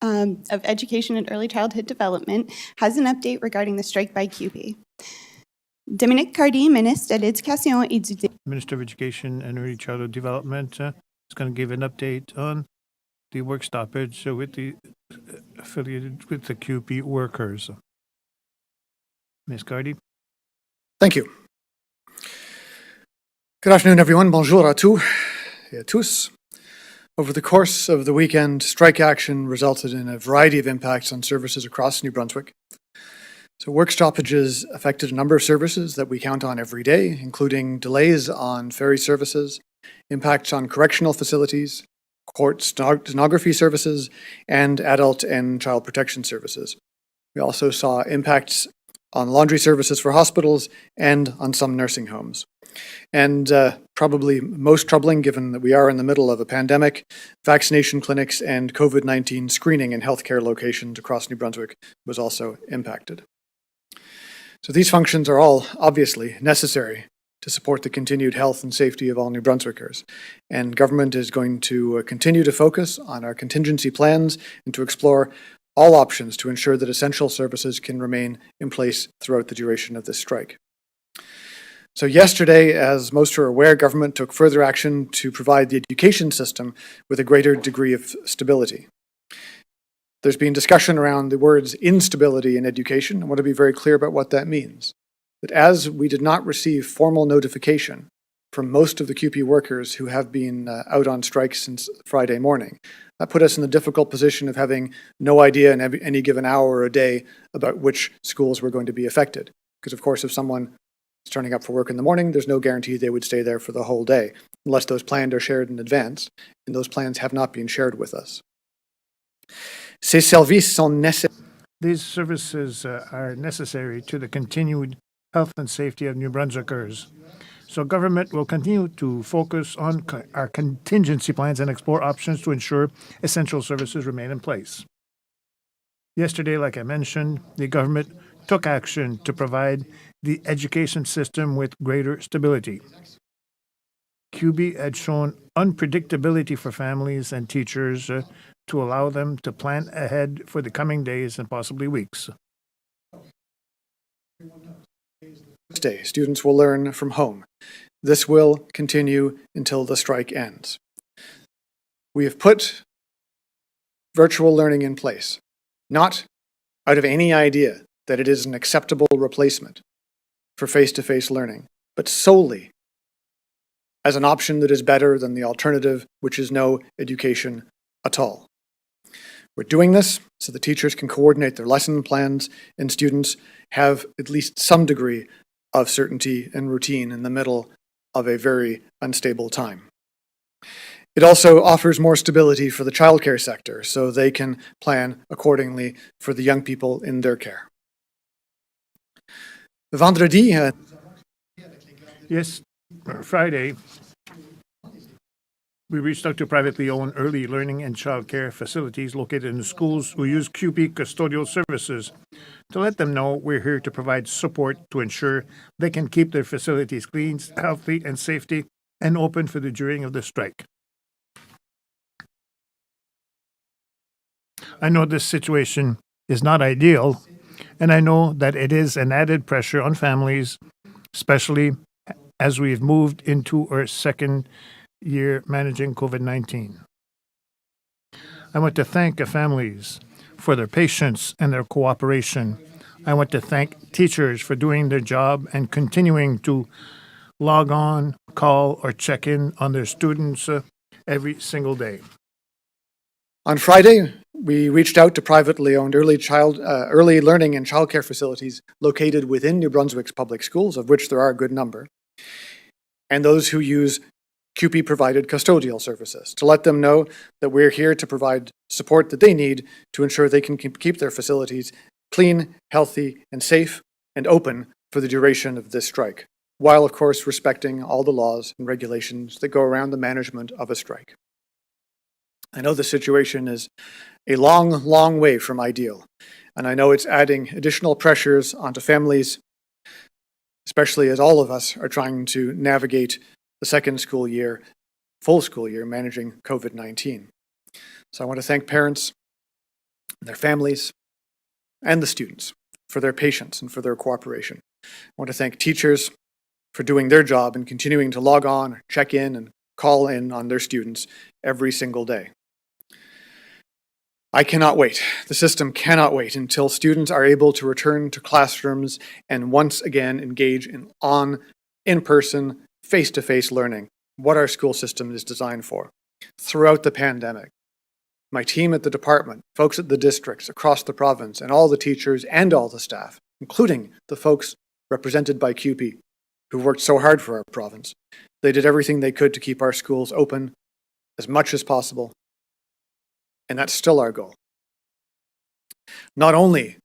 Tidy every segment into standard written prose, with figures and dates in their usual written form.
of Education and Early Childhood Development has an update regarding the strike by CUPE. Dominique Cardy, Ministre de l'Éducation et du Minister of Education and Early Childhood Development is going to give an update on the work stoppage with the affiliated with the CUPE workers. Ms. Cardy. Thank you. Good afternoon, everyone. Bonjour à tous et à tous. Over the course of the weekend, strike action resulted in a variety of impacts on services across New Brunswick. So work stoppages affected a number of services that we count on every day, including delays on ferry services, impacts on correctional facilities, court stenography services, and adult and child protection services. We also saw impacts on laundry services for hospitals and on some nursing homes. And probably most troubling, given that we are in the middle of a pandemic, vaccination clinics and COVID-19 screening in healthcare locations across New Brunswick was also impacted. So these functions are all obviously necessary to support the continued health and safety of all New Brunswickers. And government is going to continue to focus on our contingency plans and to explore all options to ensure that essential services can remain in place throughout the duration of this strike. So yesterday, as most are aware, government took further action to provide the education system with a greater degree of stability. There's been discussion around the words instability in education. I want to be very clear about what that means. That as we did not receive formal notification from most of the CUPE workers who have been out on strike since Friday morning, that put us in the difficult position of having no idea in any given hour or a day about which schools were going to be affected. Because of course, if someone is turning up for work in the morning, there's no guarantee they would stay there for the whole day, unless those plans are shared in advance, and those plans have not been shared with us. These services are necessary to the continued health and safety of New Brunswickers. So government will continue to focus on our contingency plans and explore options to ensure essential services remain in place. Yesterday, like I mentioned, the government took action to provide the education system with greater stability. CUPE had shown unpredictability for families and teachers to allow them to plan ahead for the coming days and possibly weeks. Students will learn from home. This will continue until the strike ends. We have put virtual learning in place, not out of any idea that it is an acceptable replacement for face-to-face learning, but solely as an option that is better than the alternative, which is no education at all. We're doing this so the teachers can coordinate their lesson plans and students have at least some degree of certainty and routine in the middle of a very unstable time. It also offers more stability for the childcare sector so they can plan accordingly for the young people in their care. Vendredi. Yes, Friday, we reached out to privately owned early learning and childcare facilities located in schools who use CUPE custodial services to let them know we're here to provide support to ensure they can keep their facilities clean, healthy, and safety, and open for the during of the strike. I know this situation is not ideal, and I know that it is an added pressure on families, especially as we've moved into our second year managing COVID-19. I want to thank the families for their patience and their cooperation. I want to thank teachers for doing their job and continuing to log on, call, or check in on their students every single day. On Friday, we reached out to privately owned early learning and childcare facilities located within New Brunswick's public schools, of which there are a good number, and those who use CUPE-provided custodial services, to let them know that we're here to provide support that they need to ensure they can keep their facilities clean, healthy, and safe, and open for the duration of this strike, while of course respecting all the laws and regulations that go around the management of a strike. I know the situation is a long, long way from ideal, and I know it's adding additional pressures onto families, especially as all of us are trying to navigate the second school year, full school year, managing COVID-19. So I want to thank parents, their families, and the students for their patience and for their cooperation. I want to thank teachers for doing their job and continuing to log on, check in, and call in on their students every single day. I cannot wait. The system cannot wait until students are able to return to classrooms and once again engage in-person, face-to-face learning, what our school system is designed for. Throughout the pandemic, my team at the department, folks at the districts across the province, and all the teachers and all the staff, including the folks represented by CUPE, who worked so hard for our province, they did everything they could to keep our schools open as much as possible. And that's still our goal. Not only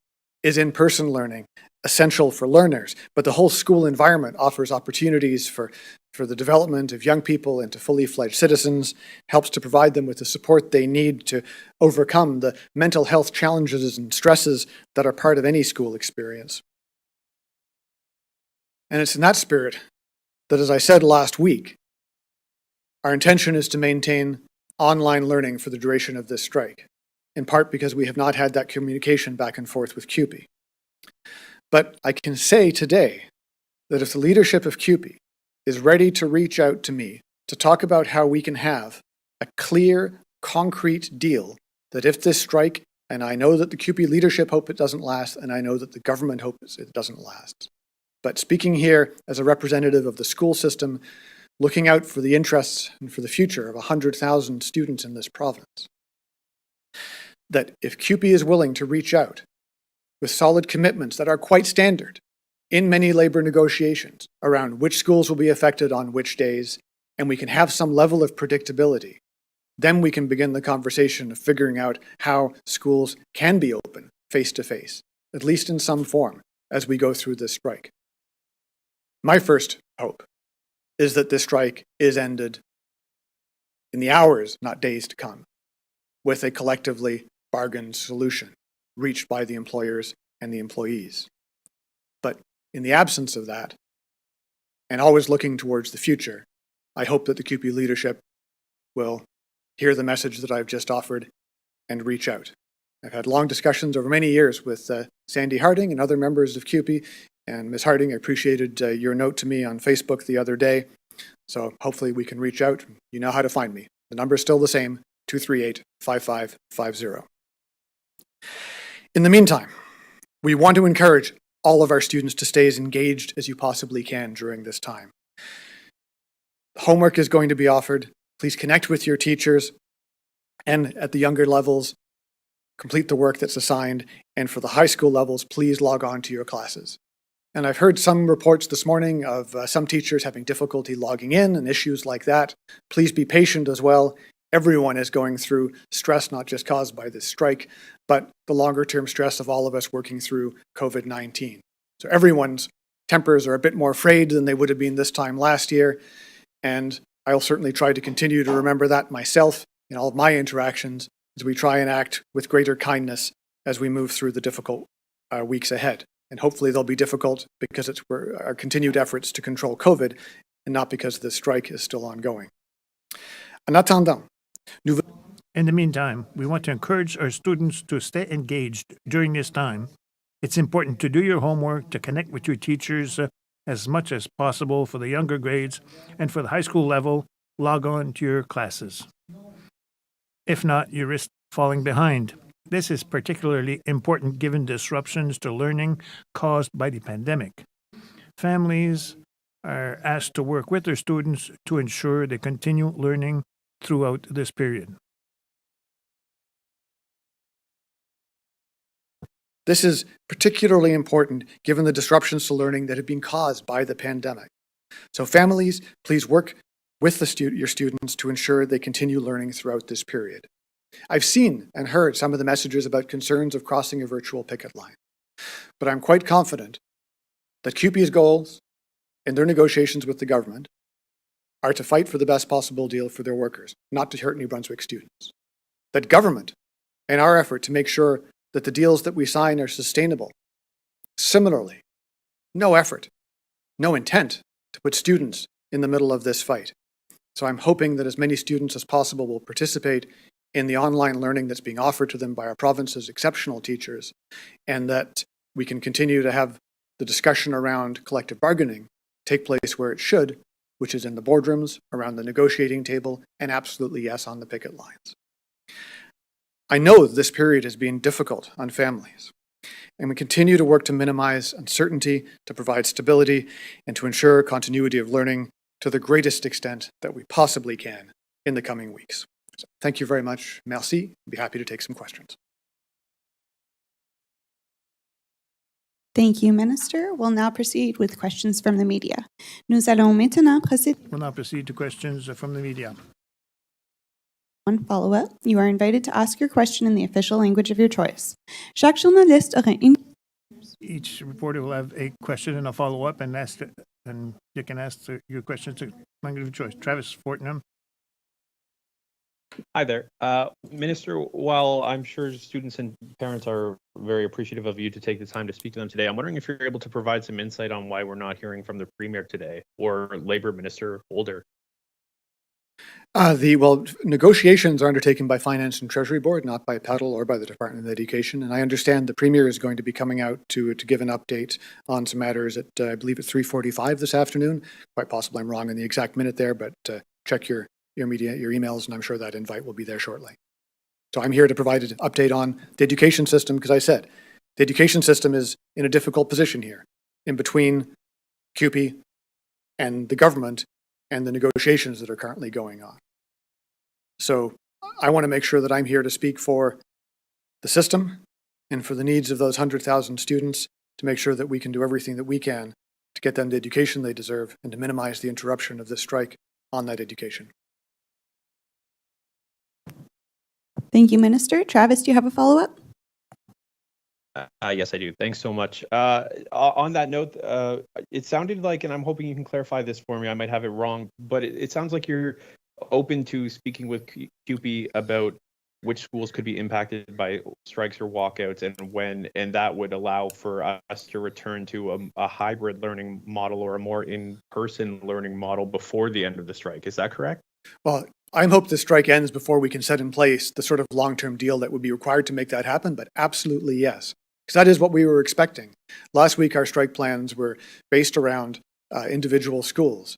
is in-person learning essential for learners, but the whole school environment offers opportunities for the development of young people into fully fledged citizens, helps to provide them with the support they need to overcome the mental health challenges and stresses that are part of any school experience. And it's in that spirit that, as I said last week, our intention is to maintain online learning for the duration of this strike, in part because we have not had that communication back and forth with CUPE. But I can say today that if the leadership of CUPE is ready to reach out to me to talk about how we can have a clear, concrete deal, that if this strike, and I know that the CUPE leadership hope it doesn't last, and I know that the government hopes it doesn't last. But speaking here as a representative of the school system, looking out for the interests and for the future of 100,000 students in this province, that if CUPE is willing to reach out with solid commitments that are quite standard in many labor negotiations around which schools will be affected on which days, and we can have some level of predictability, then we can begin the conversation of figuring out how schools can be open face-to-face, at least in some form, as we go through this strike. My first hope is that this strike is ended in the hours, not days to come, with a collectively bargained solution reached by the employers and the employees. But in the absence of that, and always looking towards the future, I hope that the CUPE leadership will hear the message that I've just offered and reach out. I've had long discussions over many years with Sandy Harding and other members of CUPE, and Ms. Harding, I appreciated your note to me on Facebook the other day, so hopefully we can reach out. You know how to find me. The number is still the same, 238-5550. In the meantime, we want to encourage all of our students to stay as engaged as you possibly can during this time. Homework is going to be offered. Please connect with your teachers, and at the younger levels, complete the work that's assigned, and for the high school levels, please log on to your classes. And I've heard some reports this morning of some teachers having difficulty logging in and issues like that. Please be patient as well. Everyone is going through stress, not just caused by this strike, but the longer-term stress of all of us working through COVID-19. So everyone's tempers are a bit more frayed than they would have been this time last year, and I'll certainly try to continue to remember that myself in all of my interactions as we try and act with greater kindness as we move through the difficult weeks ahead. And hopefully they'll be difficult because it's our continued efforts to control COVID and not because the strike is still ongoing. En attendant, In the meantime, we want to encourage our students to stay engaged during this time. It's important to do your homework, to connect with your teachers as much as possible for the younger grades, and for the high school level, log on to your classes. If not, you risk falling behind. This is particularly important given disruptions to learning caused by the pandemic. Families are asked to work with their students to ensure they continue learning throughout this period. This is particularly important given the disruptions to learning that have been caused by the pandemic. So families, please work with your students to ensure they continue learning throughout this period. I've seen and heard some of the messages about concerns of crossing a virtual picket line, but I'm quite confident that CUPE's goals in their negotiations with the government are to fight for the best possible deal for their workers, not to hurt New Brunswick students. That government, in our effort to make sure that the deals that we sign are sustainable. Similarly, no effort, no intent to put students in the middle of this fight. So I'm hoping that as many students as possible will participate in the online learning that's being offered to them by our province's exceptional teachers, and that we can continue to have the discussion around collective bargaining take place where it should, which is in the boardrooms, around the negotiating table, and absolutely yes, on the picket lines. I know this period has been difficult on families, and we continue to work to minimize uncertainty, to provide stability, and to ensure continuity of learning to the greatest extent that we possibly can in the coming weeks. So thank you very much. Merci. I'd be happy to take some questions. Thank you, Minister. We'll now proceed with questions from the media. Nous allons maintenant procéder We'll now proceed to questions from the media. one follow-up. You are invited to ask your question in the official language of your choice. Chaque journaliste aura une Each reporter will have a question and a follow-up, and you can ask your questions to language of choice. Travis Fortnum. Hi there. Minister, while I'm sure students and parents are very appreciative of you to take the time to speak to them today, I'm wondering if you're able to provide some insight on why we're not hearing from the Premier today or Labour Minister Holder. Negotiations are undertaken by Finance and Treasury Board, not by PEDAL or by the Department of Education. And I understand the Premier is going to be coming out to give an update on some matters at, I believe, at 3:45 this afternoon. Quite possibly I'm wrong in the exact minute there, but check your media, your emails, and I'm sure that invite will be there shortly. So I'm here to provide an update on the education system, because I said the education system is in a difficult position here, in between CUPE and the government and the negotiations that are currently going on. So I want to make sure that I'm here to speak for the system and for the needs of those 100,000 students, to make sure that we can do everything that we can to get them the education they deserve and to minimize the interruption of this strike on that education. Thank you, Minister. Travis, do you have a follow-up? Yes, I do. Thanks so much. On that note, it sounded like, and I'm hoping you can clarify this for me, I might have it wrong, but it sounds like you're open to speaking with CUPE about which schools could be impacted by strikes or walkouts and when, and that would allow for us to return to a hybrid learning model or a more in-person learning model before the end of the strike. Is that correct? Well, I hope the strike ends before we can set in place the sort of long-term deal that would be required to make that happen, but absolutely yes, because that is what we were expecting. Last week, our strike plans were based around individual schools,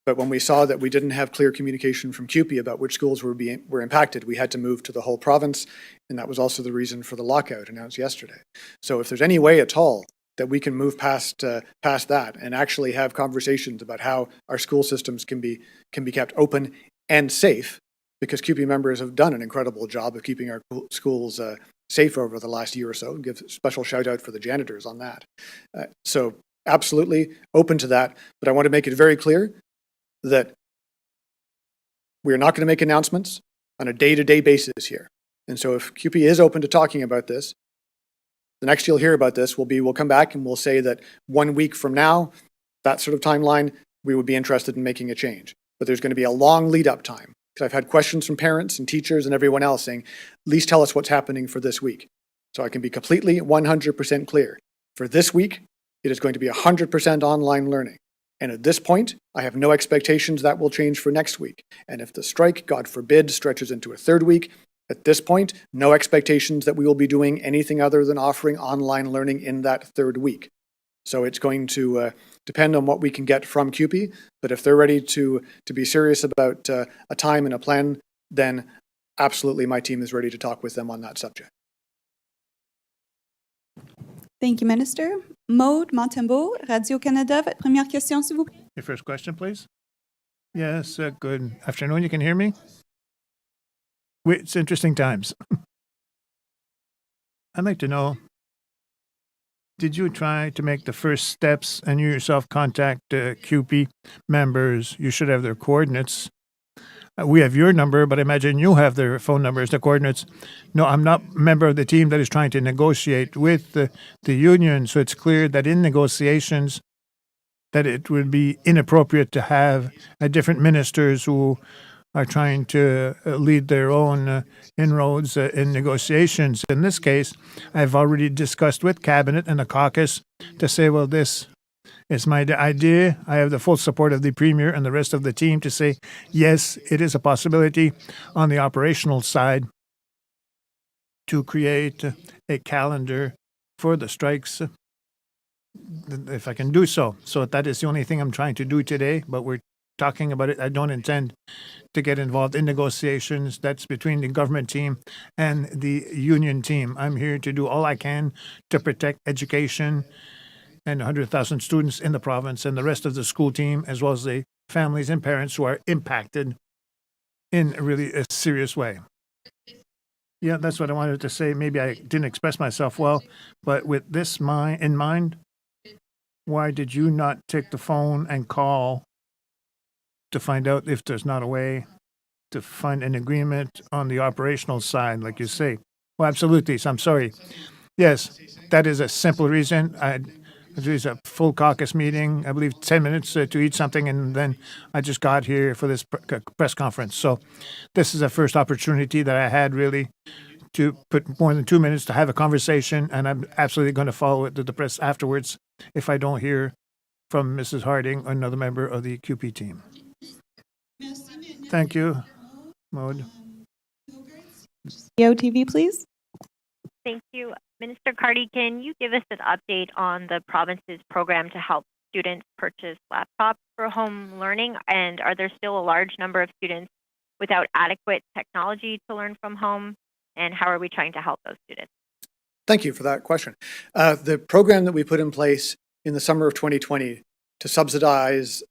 but when we saw that we didn't have clear communication from CUPE about which schools were impacted, we had to move to the whole province, and that was also the reason for the lockout announced yesterday. So if there's any way at all that we can move past that and actually have conversations about how our school systems can be kept open and safe, because CUPE members have done an incredible job of keeping our schools safe over the last year or so. Give a special shout out for the janitors on that. So absolutely open to that, but I want to make it very clear that we're not going to make announcements on a day-to-day basis here. And so if CUPE is open to talking about this, the next you'll hear about this will be, we'll come back and we'll say that 1 week from now, that sort of timeline, we would be interested in making a change. But there's going to be a long lead-up time, because I've had questions from parents and teachers and everyone else saying, at least tell us what's happening for this week. So I can be completely 100% clear. For this week, it is going to be 100% online learning. And at this point, I have no expectations that will change for next week. And if the strike, God forbid, stretches into a third week, at this point, no expectations that we will be doing anything other than offering online learning in that third week. So it's going to depend on what we can get from CUPE, but if they're ready to be serious about a time and a plan, then absolutely my team is ready to talk with them on that subject. Thank you, Minister. Maude Montembeau, Radio-Canada, votre première question, s'il vous plaît. Your first question, please. Yes, good afternoon. You can hear me? It's interesting times. I'd like to know, did you try to make the first steps and you yourself contact CUPE members? You should have their coordinates. We have your number, but I imagine you have their phone numbers, the coordinates. No, I'm not a member of the team that is trying to negotiate with the union, so it's clear that in negotiations that it would be inappropriate to have different ministers who are trying to lead their own inroads in negotiations. In this case, I've already discussed with Cabinet and the caucus to say, well, this is my idea. I have the full support of the Premier and the rest of the team to say, yes, it is a possibility on the operational side to create a calendar for the strikes, if I can do so. So that is the only thing I'm trying to do today, but we're talking about it. I don't intend to get involved in negotiations. That's between the government team and the union team. I'm here to do all I can to protect education and 100,000 students in the province and the rest of the school team, as well as the families and parents who are impacted in really a serious way. Yeah, that's what I wanted to say. Maybe I didn't express myself well, but with this in mind, why did you not take the phone and call to find out if there's not a way to find an agreement on the operational side, like you say? Well, absolutely. So I'm sorry. Yes, that is a simple reason. There's a full caucus meeting, I believe 10 minutes to eat something, and then I just got here for this press conference. So this is the first opportunity that I had really to put more than 2 minutes to have a conversation, and I'm absolutely going to follow it to the press afterwards if I don't hear from Mrs. Harding or another member of the QP team. Thank you, Maud. COTV, please. Thank you. Minister Carty, can you give us an update on the province's program to help students purchase laptops for home learning? And are there still a large number of students without adequate technology to learn from home? And how are we trying to help those students? Thank you for that question. The program that we put in place in the summer of 2020 to subsidize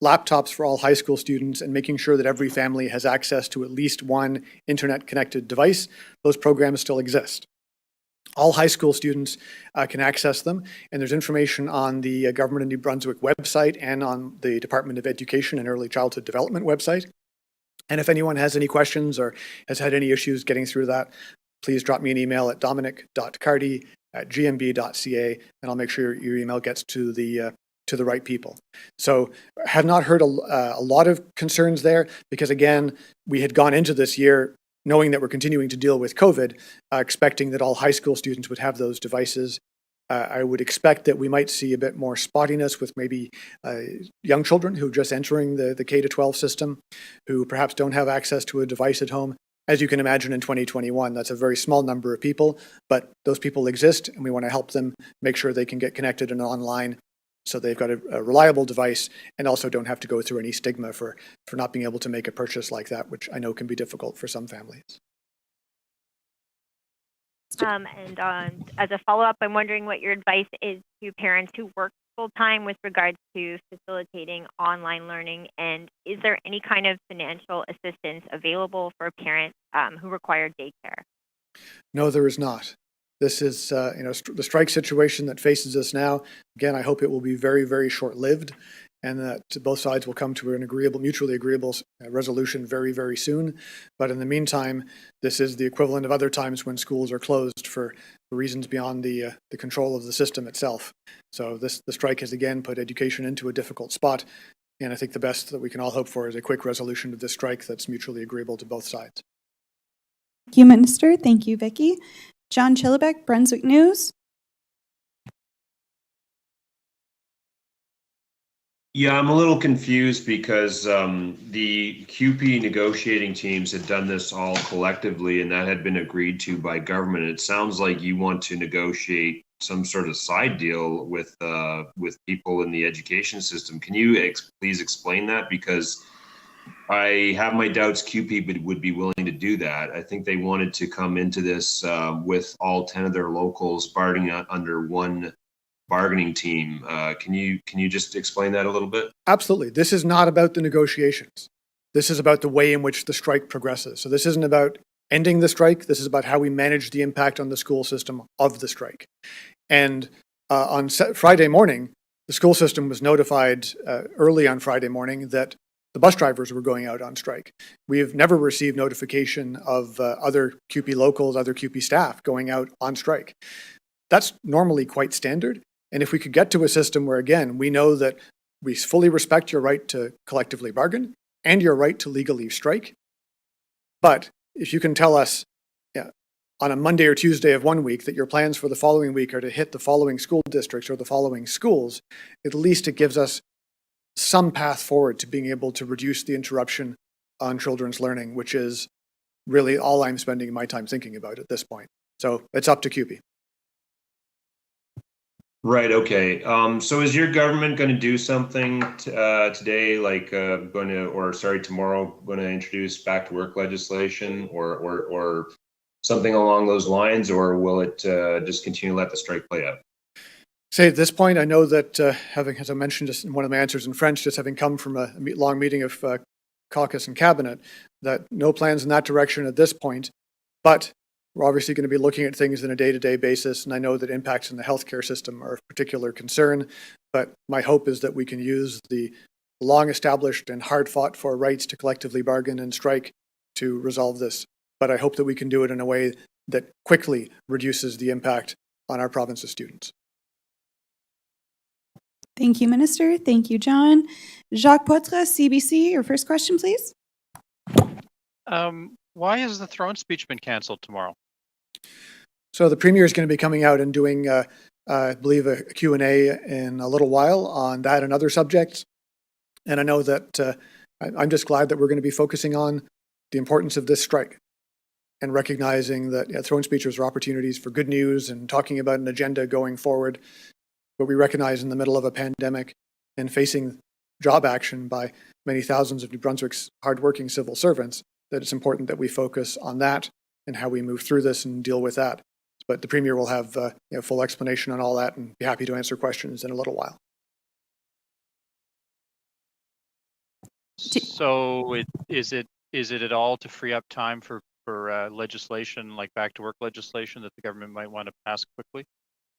laptops for all high school students and making sure that every family has access to at least one internet-connected device, those programs still exist. All high school students can access them, and there's information on the Government of New Brunswick website and on the Department of Education and Early Childhood Development website. And if anyone has any questions or has had any issues getting through that, please drop me an email at dominic.carty@gmb.ca, and I'll make sure your email gets to the right people. So have not heard a lot of concerns there, because again, we had gone into this year knowing that we're continuing to deal with COVID, expecting that all high school students would have those devices. I would expect that we might see a bit more spottiness with maybe young children who are just entering the K-12 system, who perhaps don't have access to a device at home. As you can imagine, in 2021, that's a very small number of people, but those people exist, and we want to help them make sure they can get connected and online so they've got a reliable device and also don't have to go through any stigma for not being able to make a purchase like that, which I know can be difficult for some families. As a follow-up, I'm wondering what your advice is to parents who work full-time with regards to facilitating online learning, and is there any kind of financial assistance available for parents who require daycare? No, there is not. This is the strike situation that faces us now. Again, I hope it will be very, very short-lived, and that both sides will come to an mutually agreeable resolution very, very soon. But in the meantime, this is the equivalent of other times when schools are closed for reasons beyond the control of the system itself. So the strike has again put education into a difficult spot, and I think the best that we can all hope for is a quick resolution of this strike that's mutually agreeable to both sides. Thank you, Minister. Thank you, Vicki. John Chillibeck, Brunswick News. Yeah, I'm a little confused because the QP negotiating teams had done this all collectively, and that had been agreed to by government. It sounds like you want to negotiate some sort of side deal with people in the education system. Can you please explain that? Because I have my doubts QP would be willing to do that. I think they wanted to come into this with all 10 of their locals bargaining under one bargaining team. Can you just explain that a little bit? Absolutely. This is not about the negotiations. This is about the way in which the strike progresses. So this isn't about ending the strike. This is about how we manage the impact on the school system of the strike. And on Friday morning, the school system was notified early on Friday morning that the bus drivers were going out on strike. We have never received notification of other QP locals, other QP staff going out on strike. That's normally quite standard. And if we could get to a system where, again, we know that we fully respect your right to collectively bargain and your right to legally strike, but if you can tell us on a Monday or Tuesday of one week that your plans for the following week are to hit the following school districts or the following schools, at least it gives us some path forward to being able to reduce the interruption on children's learning, which is really all I'm spending my time thinking about at this point. So it's up to CUPE. Right. Okay. So is your government going to do something today, like tomorrow, going to introduce back to work legislation or something along those lines, or will it just continue to let the strike play out? Say at this point, I know that having, as I mentioned just in one of my answers in French, just having come from a long meeting of caucus and cabinet, that no plans in that direction at this point, but we're obviously going to be looking at things on a day-to-day basis, and I know that impacts in the healthcare system are of particular concern, but my hope is that we can use the long-established and hard-fought-for rights to collectively bargain and strike to resolve this. But I hope that we can do it in a way that quickly reduces the impact on our province's students. Thank you, Minister. Thank you, John. Jacques Potre, CBC, your first question, please. Why has the throne speech been canceled tomorrow? So the Premier is going to be coming out and doing, I believe, a Q&A in a little while on that and other subjects. And I know that I'm just glad that we're going to be focusing on the importance of this strike and recognizing that throne speeches are opportunities for good news and talking about an agenda going forward. But we recognize in the middle of a pandemic and facing job action by many thousands of New Brunswick's hardworking civil servants, that it's important that we focus on that and how we move through this and deal with that. But the Premier will have full explanation on all that and be happy to answer questions in a little while. So is it at all to free up time for legislation, like back to work legislation, that the government might want to pass quickly?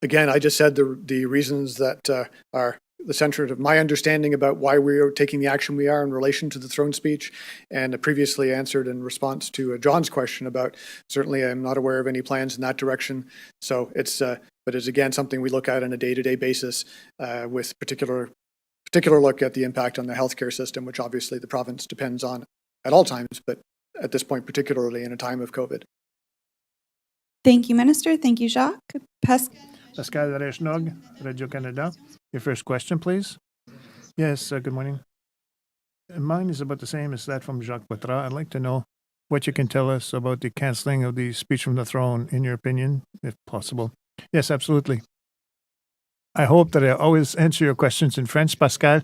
Again, I just said the reasons that are the center of my understanding about why we are taking the action we are in relation to the throne speech, and I previously answered in response to John's question about certainly I'm not aware of any plans in that direction. So it's but it's again something we look at on a day-to-day basis with particular look at the impact on the healthcare system, which obviously the province depends on at all times, but at this point particularly in a time of COVID. Thank you, Minister. Thank you, Jacques. Pascal Rechnog, Radio-Canada. Your first question, please. Yes, good morning. Mine is about the same as that from Jacques Potre. I'd like to know what you can tell us about the cancelling of the speech from the throne, in your opinion, if possible. Yes, absolutely. I hope that I always answer your questions in French, Pascal,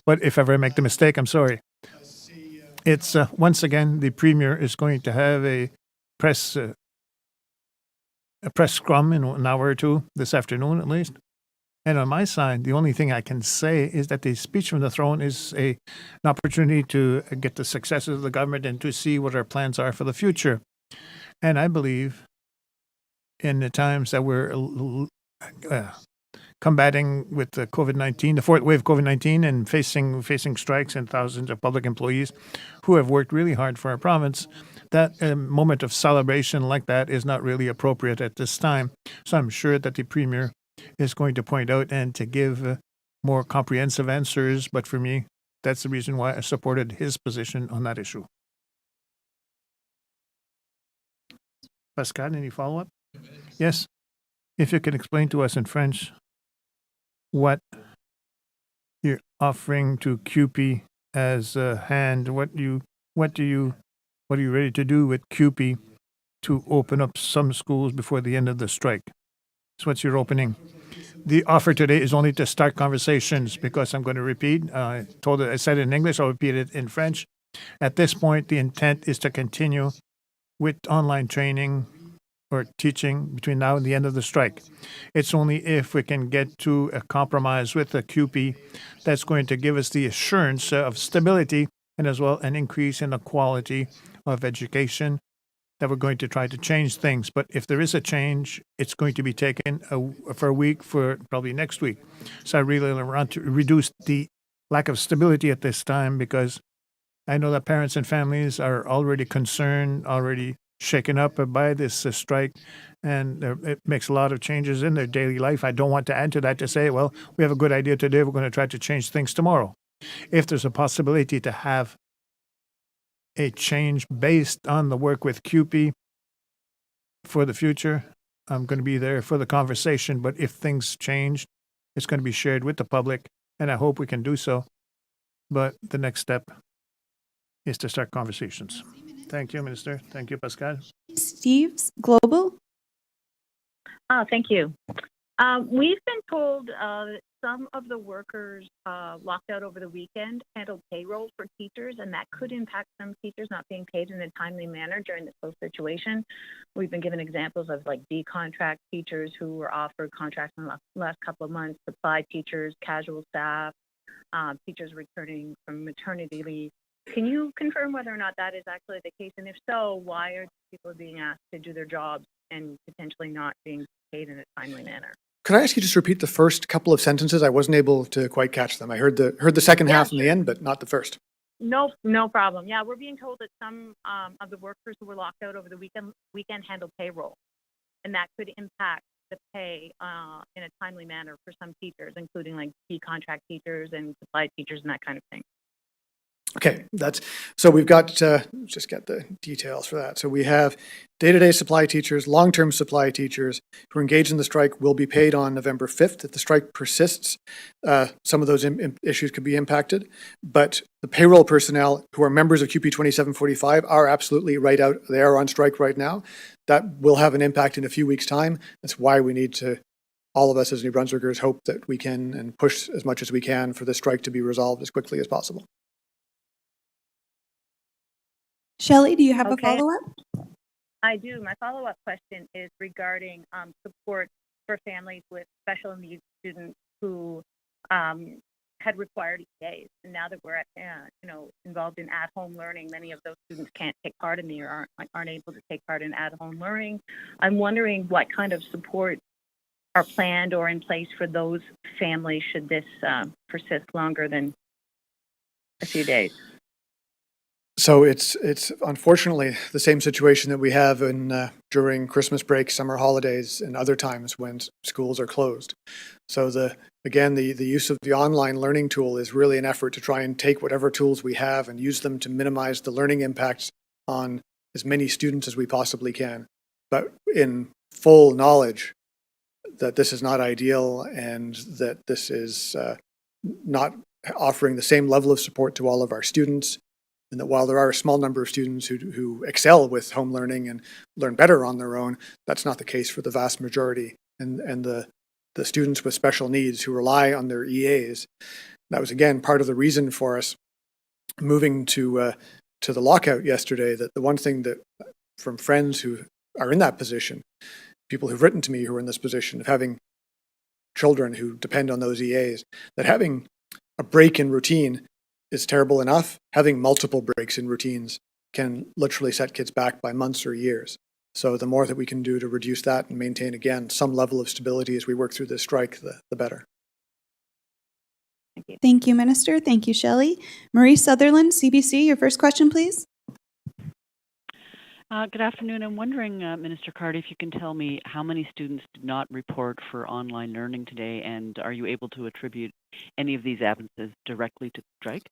but if ever I make the mistake, I'm sorry. It's, once again, the Premier is going to have a press scrum in an hour or two, this afternoon at least. And on my side, the only thing I can say is that the speech from the throne is an opportunity to get the successes of the government and to see what our plans are for the future. And I believe in the times that we're combating with the COVID-19, the fourth wave of COVID-19, and facing strikes and thousands of public employees who have worked really hard for our province, that moment of celebration like that is not really appropriate at this time. So I'm sure that the Premier is going to point out and to give more comprehensive answers. But for me, that's the reason why I supported his position on that issue. Pascal, any follow-up? Yes. If you can explain to us in French what you're offering to CUPE as a hand, what are you ready to do with CUPE to open up some schools before the end of the strike? So what's your opening? The offer today is only to start conversations, because I'm going to repeat. I said it in English, I'll repeat it in French. At this point, the intent is to continue with online training or teaching between now and the end of the strike. It's only if we can get to a compromise with the CUPE that's going to give us the assurance of stability and as well an increase in the quality of education that we're going to try to change things. But if there is a change, it's going to be taken for a week, for probably next week. So I really want to reduce the lack of stability at this time, because I know that parents and families are already concerned, already shaken up by this strike, and it makes a lot of changes in their daily life. I don't want to add to that to say, well, we have a good idea today, we're going to try to change things tomorrow. If there's a possibility to have a change based on the work with CUPE for the future, I'm going to be there for the conversation. But if things change, it's going to be shared with the public, and I hope we can do so. But the next step is to start conversations. Thank you, Minister. Thank you, Pascal. Steve's Global. Thank you. We've been told that some of the workers locked out over the weekend handled payroll for teachers, and that could impact some teachers not being paid in a timely manner during this whole situation. We've been given examples of like B-contract teachers who were offered contracts in the last couple of months, supply teachers, casual staff, teachers returning from maternity leave. Can you confirm whether or not that is actually the case? And if so, why are people being asked to do their jobs and potentially not being paid in a timely manner? Could I ask you just to repeat the first couple of sentences? I wasn't able to quite catch them. I heard the second half in the end, but not the first. No problem. Yeah, we're being told that some of the workers who were locked out over the weekend handled payroll, and that could impact the pay in a timely manner for some teachers, including like B-contract teachers and supply teachers and that kind of thing. Okay, so we've got, just get the details for that. So we have day-to-day supply teachers, long-term supply teachers who are engaged in the strike will be paid on November 5th. If the strike persists, some of those issues could be impacted, but the payroll personnel who are members of QP 2745 are absolutely right out. They are on strike right now. That will have an impact in a few weeks' time. That's why we need to, all of us as New Brunswickers, hope that we can and push as much as we can for the strike to be resolved as quickly as possible. Shelley, do you have a Okay. follow-up? I do. My follow-up question is regarding support for families with special needs students who had required EAs. And now that we're involved in at-home learning, many of those students can't take part in or aren't able to take part in at-home learning. I'm wondering what kind of support are planned or in place for those families should this persist longer than a few days. So it's unfortunately the same situation that we have during Christmas break, summer holidays, and other times when schools are closed. So the use of the online learning tool is really an effort to try and take whatever tools we have and use them to minimize the learning impacts on as many students as we possibly can, but in full knowledge that this is not ideal and that this is not offering the same level of support to all of our students. And that while there are a small number of students who excel with home learning and learn better on their own, that's not the case for the vast majority. And the students with special needs who rely on their EAs. That was, again, part of the reason for us moving to the lockout yesterday, that the one thing that from friends who are in that position, people who've written to me who are in this position of having children who depend on those EAs, that having a break in routine is terrible enough. Having multiple breaks in routines can literally set kids back by months or years. So the more that we can do to reduce that and maintain, again, some level of stability as we work through this strike, the better. Thank you. Thank you, Minister. Thank you, Shelley. Marie Sutherland, CBC, your first question, please. Good afternoon. I'm wondering, Minister Cardy, if you can tell me how many students did not report for online learning today, and are you able to attribute any of these absences directly to the strike?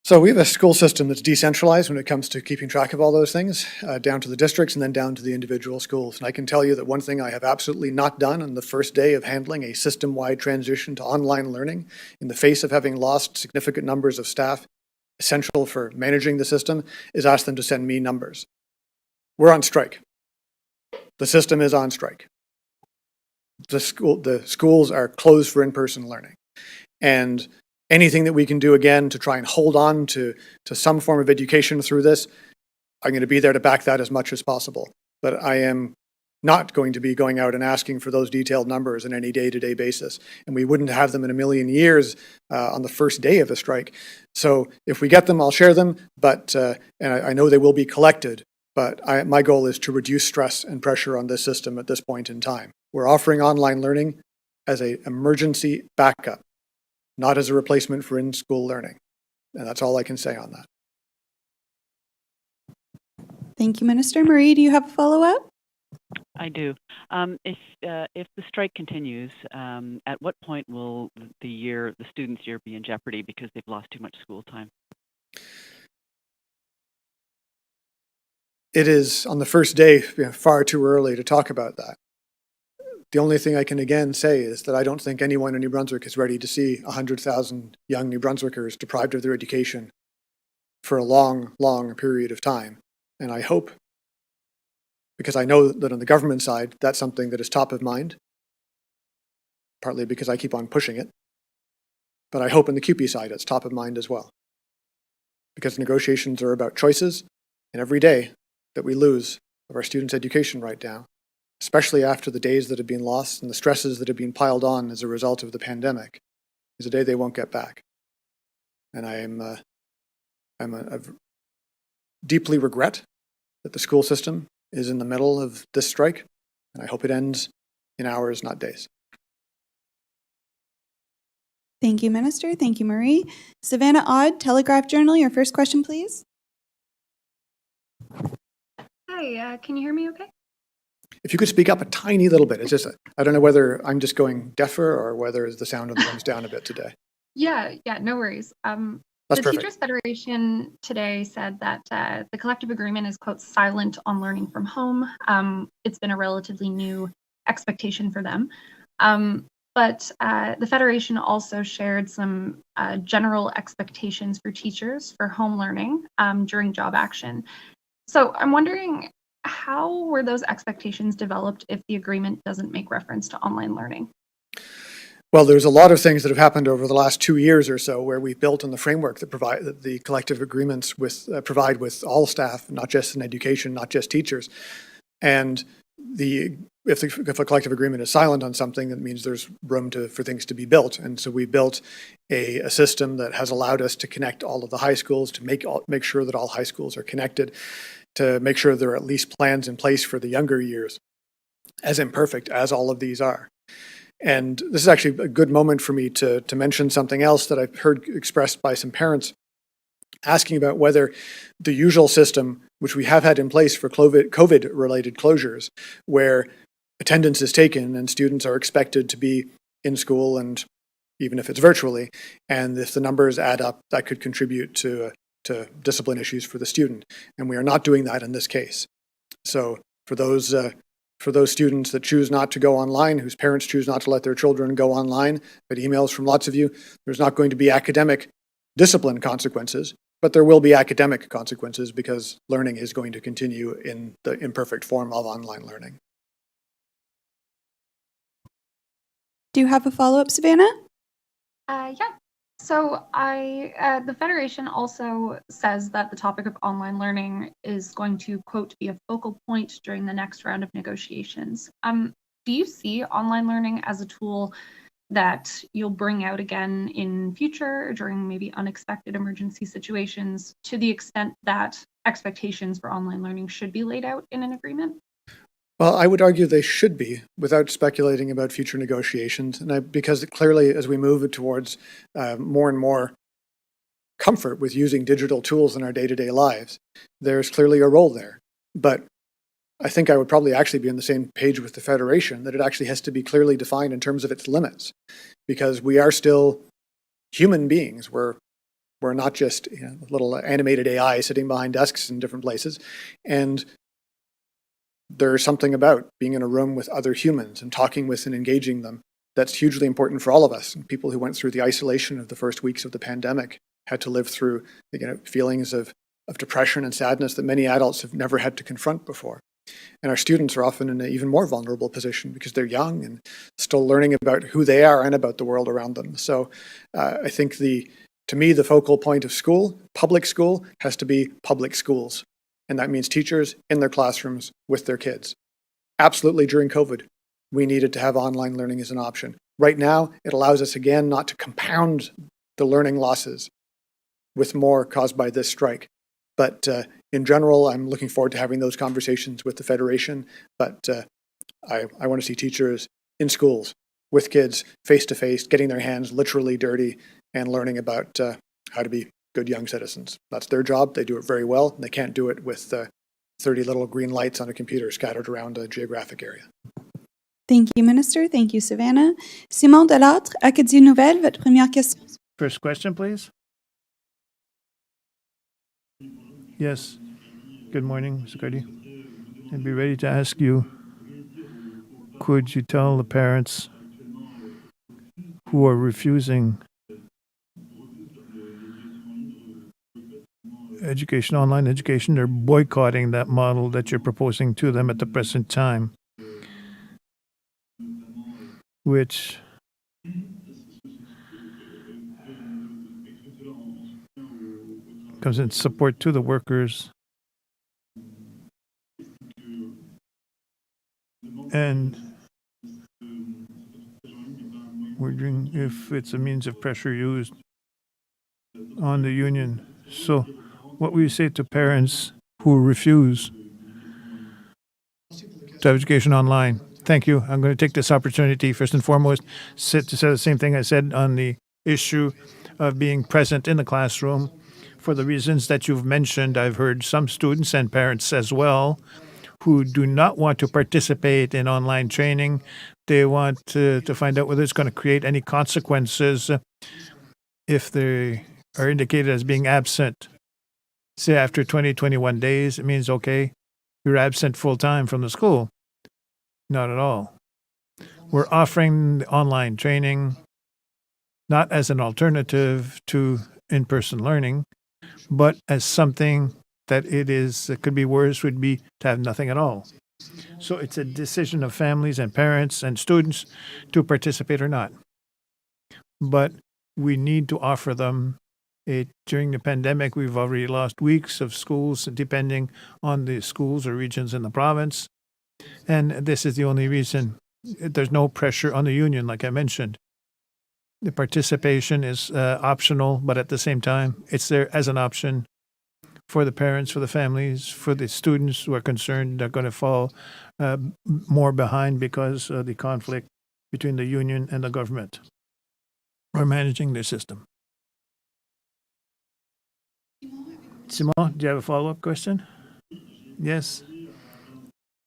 So we have a school system that's decentralized when it comes to keeping track of all those things, down to the districts and then down to the individual schools. And I can tell you that one thing I have absolutely not done on the first day of handling a system-wide transition to online learning, in the face of having lost significant numbers of staff essential for managing the system, is ask them to send me numbers. We're on strike. The system is on strike. The schools are closed for in-person learning. And anything that we can do, again, to try and hold on to some form of education through this, I'm going to be there to back that as much as possible. But I am not going to be going out and asking for those detailed numbers on any day-to-day basis. And we wouldn't have them in a million years on the first day of a strike. So if we get them, I'll share them. But and I know they will be collected. But my goal is to reduce stress and pressure on this system at this point in time. We're offering online learning as an emergency backup, not as a replacement for in-school learning. And that's all I can say on that. Thank you, Minister. Marie, do you have a follow-up? I do. If the strike continues, at what point will the students' year be in jeopardy because they've lost too much school time? It is, on the first day, far too early to talk about that. The only thing I can again say is that I don't think anyone in New Brunswick is ready to see 100,000 young New Brunswickers deprived of their education for a long, long period of time. And I hope because I know that on the government side, that's something that is top of mind, partly because I keep on pushing it. But I hope on the CUPE side, it's top of mind as well. Because negotiations are about choices, and every day that we lose of our students' education right now, especially after the days that have been lost and the stresses that have been piled on as a result of the pandemic, is a day they won't get back. And I deeply regret that the school system is in the middle of this strike, and I hope it ends in hours, not days. Thank you, Minister. Thank you, Marie. Savannah Odd, Telegraph Journal, your first question, please. Hi, can you hear me okay? If you could speak up a tiny little bit, it's just, I don't know whether I'm just going deafer or whether the sound of the room's down a bit today. Yeah, no worries. That's the perfect. Teachers Federation today said that the collective agreement is, quote, silent on learning from home. It's been a relatively new expectation for them. But the Federation also shared some general expectations for teachers for home learning during job action. So I'm wondering, how were those expectations developed if the agreement doesn't make reference to online learning? Well, there's a lot of things that have happened over the last 2 years or so where we've built on the framework that the collective agreements provide with all staff, not just in education, not just teachers. And if a collective agreement is silent on something, that means there's room for things to be built. And so we built a system that has allowed us to connect all of the high schools, to make sure that all high schools are connected, to make sure there are at least plans in place for the younger years, as imperfect as all of these are. And this is actually a good moment for me to mention something else that I've heard expressed by some parents asking about whether the usual system, which we have had in place for COVID-related closures, where attendance is taken and students are expected to be in school, and even if it's virtually, and if the numbers add up, that could contribute to discipline issues for the student. And we are not doing that in this case. So for those students that choose not to go online, whose parents choose not to let their children go online, but emails from lots of you, there's not going to be academic discipline consequences, but there will be academic consequences because learning is going to continue in the imperfect form of online learning. Do you have a follow-up, Savannah? Yeah. So the Federation also says that the topic of online learning is going to, quote, be a focal point during the next round of negotiations. Do you see online learning as a tool that you'll bring out again in future during maybe unexpected emergency situations, to the extent that expectations for online learning should be laid out in an agreement? Well, I would argue they should be, without speculating about future negotiations, because clearly as we move towards more and more comfort with using digital tools in our day-to-day lives, there's clearly a role there. But I think I would probably actually be on the same page with the Federation, that it actually has to be clearly defined in terms of its limits, because we are still human beings. We're not just little animated AI sitting behind desks in different places. And there's something about being in a room with other humans and talking with and engaging them that's hugely important for all of us. And people who went through the isolation of the first weeks of the pandemic had to live through feelings of depression and sadness that many adults have never had to confront before. And our students are often in an even more vulnerable position because they're young and still learning about who they are and about the world around them. So I think to me, the focal point of school, public school, has to be public schools. And that means teachers in their classrooms with their kids. Absolutely, during COVID, we needed to have online learning as an option. Right now, it allows us again not to compound the learning losses with more caused by this strike. But in general, I'm looking forward to having those conversations with the Federation. But I want to see teachers in schools with kids face-to-face, getting their hands literally dirty and learning about how to be good young citizens. That's their job. They do it very well. And they can't do it with 30 little green lights on a computer scattered around a geographic area. Thank you, Minister. Thank you, Savannah. Simon Delattre, Acadie Nouvelle, votre première question. First question, please. Yes. Good morning, Mr. Cardi. I'd be ready to ask you, could you tell the parents who are refusing education, online education, they're boycotting that model that you're proposing to them at the present time, which comes in support to the workers. And wondering if it's a means of pressure used on the union. So what will you say to parents who refuse to have education online? Thank you. I'm going to take this opportunity, first and foremost, to say the same thing I said on the issue of being present in the classroom. For the reasons that you've mentioned, I've heard some students and parents as well who do not want to participate in online training. They want to find out whether it's going to create any consequences if they are indicated as being absent. Say after 20, 21 days, it means, okay, you're absent full time from the school. Not at all. We're offering the online training not as an alternative to in-person learning, but as something that it could be worse would be to have nothing at all. So it's a decision of families and parents and students to participate or not. But we need to offer them it. During the pandemic, we've already lost weeks of schools depending on the schools or regions in the province. And this is the only reason. There's no pressure on the union, like I mentioned. The participation is optional, but at the same time, it's there as an option for the parents, for the families, for the students who are concerned they're going to fall more behind because of the conflict between the union and the government or managing their system. Simon, do you have a follow-up question? Yes.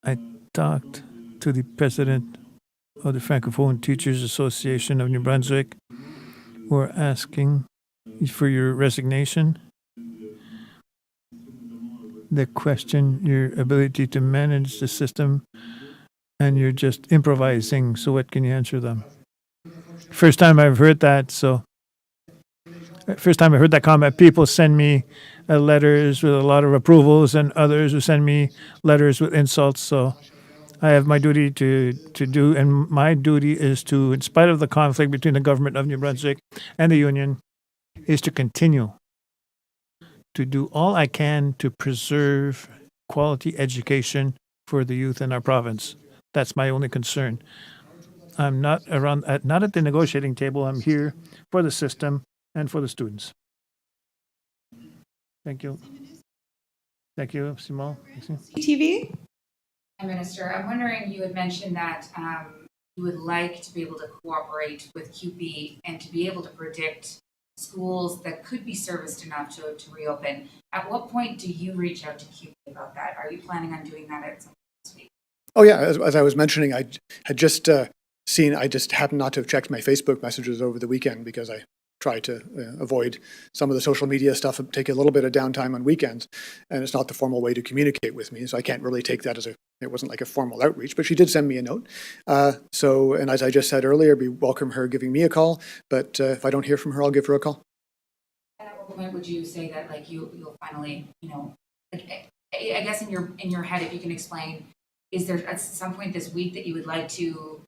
I talked to the president of the Francophone Teachers Association of New Brunswick. We're asking for your resignation. They question your ability to manage the system, and you're just improvising. So what can you answer them? First time I've heard that, first time I heard that comment. People send me letters with a lot of approvals, and others who send me letters with insults. So I have my duty to do, and my duty is to, in spite of the conflict between the government of New Brunswick and the union, is to continue to do all I can to preserve quality education for the youth in our province. That's my only concern. I'm not not at the negotiating table. I'm here for the system and for the students. Thank you. Thank you, Simon. TV? Minister, I'm wondering, you had mentioned that you would like to be able to cooperate with QP and to be able to predict schools that could be serviced enough to reopen. At what point do you reach out to QP about that? Are you planning on doing that at some point this week? Oh yeah, as I was mentioning, I had just I just happened not to have checked my Facebook messages over the weekend because I try to avoid some of the social media stuff and take a little bit of downtime on weekends. And it's not the formal way to communicate with me, so I can't really take that as it wasn't like a formal outreach, but she did send me a note. And as I just said earlier, we welcome her giving me a call, but if I don't hear from her, I'll give her a call. And at what point would you say that, like, you'll finally, like, I guess in your head, if you can explain, is there at some point this week that you would like to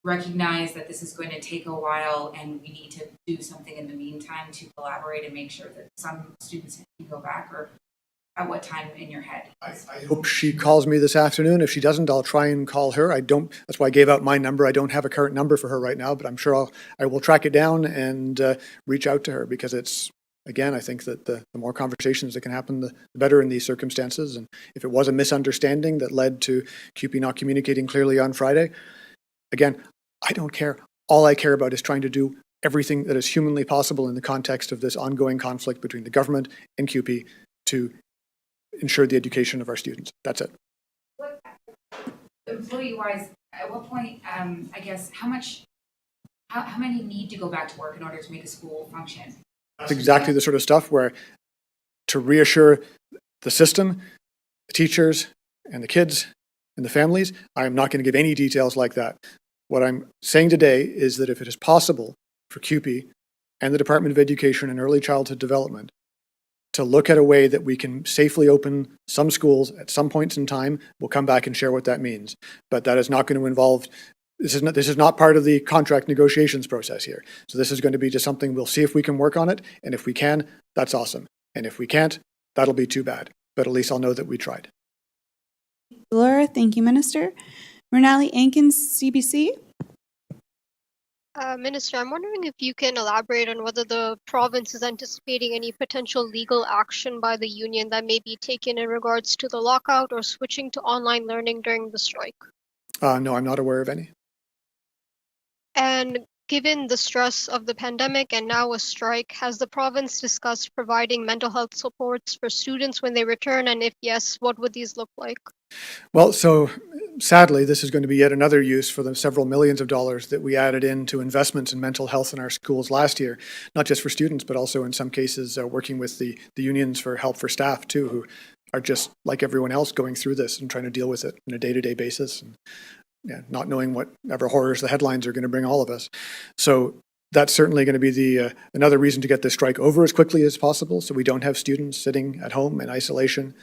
recognize that this is going to take a while and we need to do something in the meantime to collaborate and make sure that some students can go back, or at what time in your head? I hope she calls me this afternoon. If she doesn't, I'll try and call her. That's why I gave out my number. I don't have a current number for her right now, but I'm sure I will track it down and reach out to her, because I think that the more conversations that can happen, the better in these circumstances. And if it was a misunderstanding that led to QP not communicating clearly on Friday, again, I don't care. All I care about is trying to do everything that is humanly possible in the context of this ongoing conflict between the government and QP to ensure the education of our students. That's it. What, employee-wise, at what point, I guess, how many need to go back to work in order to make a school function? That's exactly the sort of stuff where, to reassure the system, the teachers, and the kids, and the families, I am not going to give any details like that. What I'm saying today is that if it is possible for QP and the Department of Education and Early Childhood Development to look at a way that we can safely open some schools at some points in time. We'll come back and share what that means. But that is not going to involve, this is not part of the contract negotiations process here. So this is going to be just something we'll see if we can work on it. And if we can, that's awesome. And if we can't, that'll be too bad. But at least I'll know that we tried. Laura, thank you, Minister. Renali Ankins, CBC. Minister, I'm wondering if you can elaborate on whether the province is anticipating any potential legal action by the union that may be taken in regards to the lockout or switching to online learning during the strike. No, I'm not aware of any. And given the stress of the pandemic and now a strike, has the province discussed providing mental health supports for students when they return? And if yes, what would these look like? Well, so sadly, this is going to be yet another use for the several millions of dollars that we added into investments in mental health in our schools last year, not just for students, but also in some cases working with the unions for help for staff too, who are just like everyone else going through this and trying to deal with it on a day-to-day basis, and not knowing whatever horrors the headlines are going to bring all of us. So that's certainly going to be the another reason to get this strike over as quickly as possible, so we don't have students sitting at home in isolation,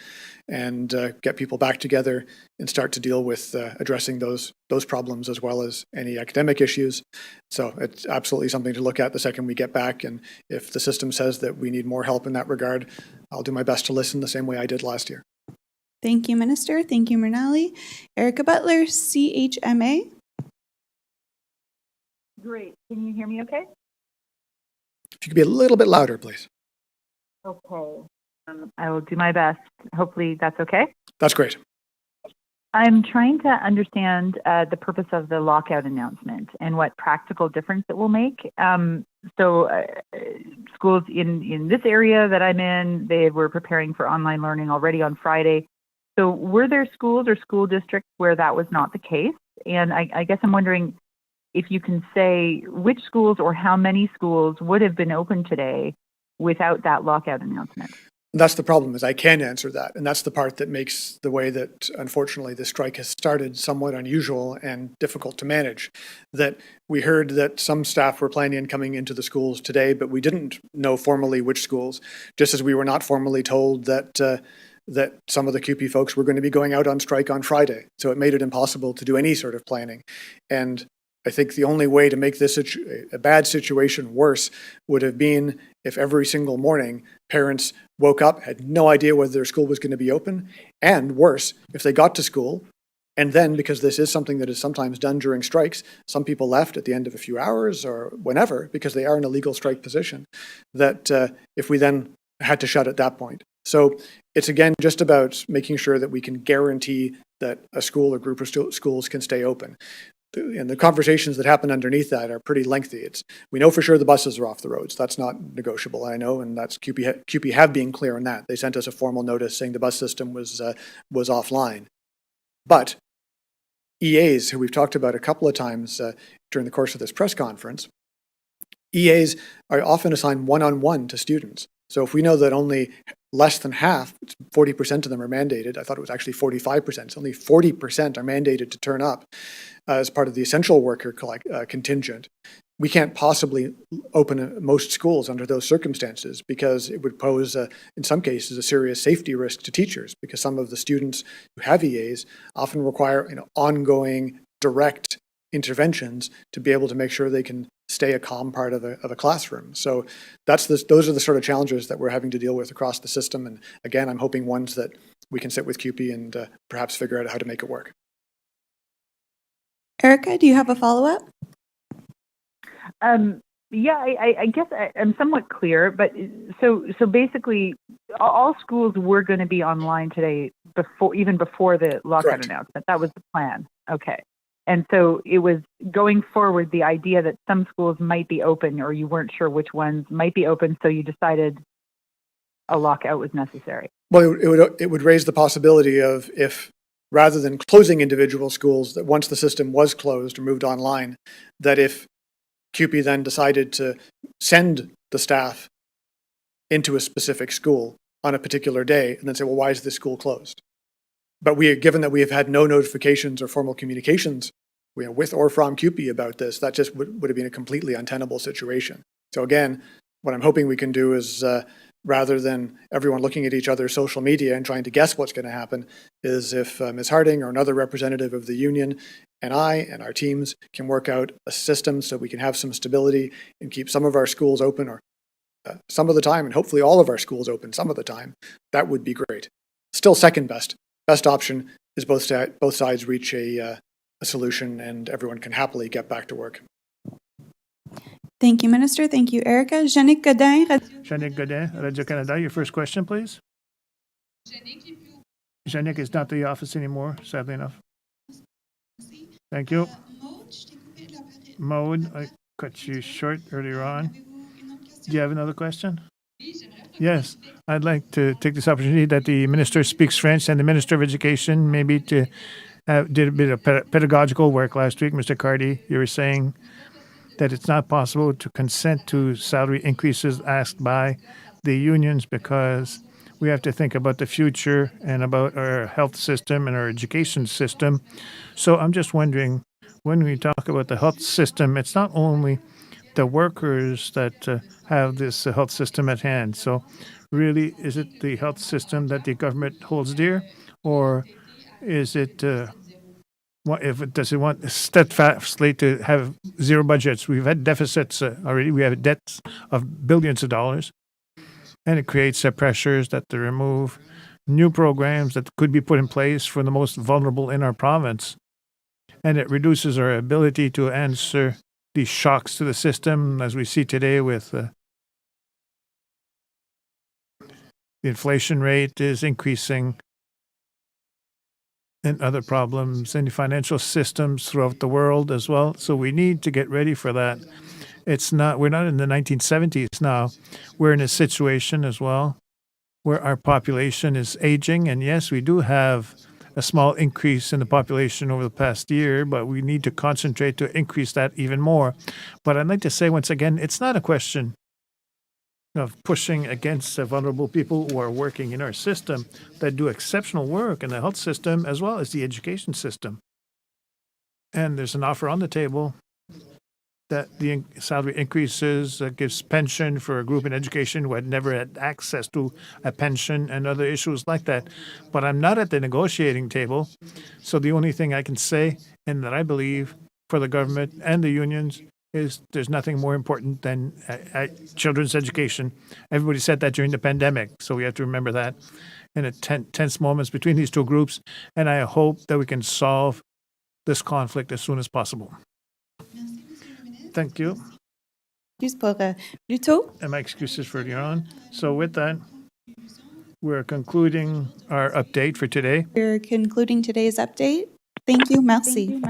and get people back together and start to deal with addressing those problems as well as any academic issues. So it's absolutely something to look at the second we get back. And if the system says that we need more help in that regard, I'll do my best to listen the same way I did last year. Thank you, Minister. Thank you, Renali. Erica Butler, CHMA. Great. Can you hear me okay? If you could be a little bit louder, please. Okay. I will do my best. Hopefully that's okay. That's great. I'm trying to understand the purpose of the lockout announcement and what practical difference it will make. Schools in this area that I'm in, they were preparing for online learning already on Friday. So were there schools or school districts where that was not the case? And I guess I'm wondering if you can say which schools or how many schools would have been open today without that lockout announcement. That's the problem, is I can't answer that. And that's the part that makes the way that, unfortunately, the strike has started somewhat unusual and difficult to manage. That we heard that some staff were planning on coming into the schools today, but we didn't know formally which schools, just as we were not formally told that that some of the CUPE folks were going to be going out on strike on Friday. So it made it impossible to do any sort of planning. And I think the only way to make this a bad situation worse would have been if every single morning parents woke up, had no idea whether their school was going to be open, and worse, if they got to school, and then, because this is something that is sometimes done during strikes, some people left at the end of a few hours or whenever, because they are in a legal strike position, that if we then had to shut at that point. So it's again just about making sure that we can guarantee that a school or group of schools can stay open. And the conversations that happen underneath that are pretty lengthy. We know for sure the buses are off the roads. That's not negotiable, I know, and that's CUPE have been clear on that. They sent us a formal notice saying the bus system was offline. But EAs, who we've talked about a couple of times during the course of this press conference, EAs are often assigned one-on-one to students. So if we know that only less than half, 40% of them are mandated, I thought it was actually 45%, so only 40% are mandated to turn up as part of the essential worker contingent, we can't possibly open most schools under those circumstances, because it would pose, in some cases, a serious safety risk to teachers, because some of the students who have EAs often require ongoing direct interventions to be able to make sure they can stay a calm part of a classroom. So those are the sort of challenges that we're having to deal with across the system. And again, I'm hoping ones that we can sit with CUPE and perhaps figure out how to make it work. Erica, do you have a follow-up? Yeah, I guess I'm somewhat clear, but so basically all schools were going to be online today even before the lockout Correct. announcement. That was the plan. Okay. And so it was going forward, the idea that some schools might be open, or you weren't sure which ones might be open, so you decided a lockout was necessary. Well, it would raise the possibility of, if rather than closing individual schools, that once the system was closed or moved online, that if CUPE then decided to send the staff into a specific school on a particular day and then say, well, why is this school closed? But given that we have had no notifications or formal communications with or from CUPE about this, that just would have been a completely untenable situation. So again, what I'm hoping we can do is rather than everyone looking at each other's social media and trying to guess what's going to happen, is if Ms. Harding or another representative of the union and I and our teams can work out a system so we can have some stability and keep some of our schools open, or some of the time, and hopefully all of our schools open some of the time, that would be great. Still second best. Best option is both sides reach a solution and everyone can happily get back to work. Thank you, Minister. Thank you, Erica. Jannick Godin, Jannick Godin, Radio-Canada, your first question, please. Jannick is not at the office anymore, sadly enough. Thank you. Maude, I cut you short earlier on. Do you have another question? Yes, I'd like to take this opportunity that the Minister speaks French and the Minister of Education maybe to did a bit of pedagogical work last week. Mr. Cardy, you were saying that it's not possible to consent to salary increases asked by the unions because we have to think about the future and about our health system and our education system. So I'm just wondering, when we talk about the health system, it's not only the workers that have this health system at hand. So really, is it the health system that the government holds dear, or is it does it want steadfastly to have zero budgets? We've had deficits already. We have debts of billions of dollars, and it creates pressures that to remove new programs that could be put in place for the most vulnerable in our province, and it reduces our ability to answer these shocks to the system, as we see today with the inflation rate is increasing and other problems in the financial systems throughout the world as well. So we need to get ready for that. We're not in the 1970s now. We're in a situation as well where our population is aging. And yes, we do have a small increase in the population over the past year, but we need to concentrate to increase that even more. But I'd like to say once again, it's not a question of pushing against vulnerable people who are working in our system that do exceptional work in the health system as well as the education system. And there's an offer on the table that the salary increases gives pension for a group in education who had never had access to a pension and other issues like that. But I'm not at the negotiating table. So the only thing I can say, and that I believe for the government and the unions, is there's nothing more important than children's education. Everybody said that during the pandemic, so we have to remember that in a tense moments between these two groups, and I hope that we can solve this conflict as soon as possible. Thank you. And my excuses for earlier on. So with that, we're concluding our update for today. We're concluding today's update. Thank you. Merci.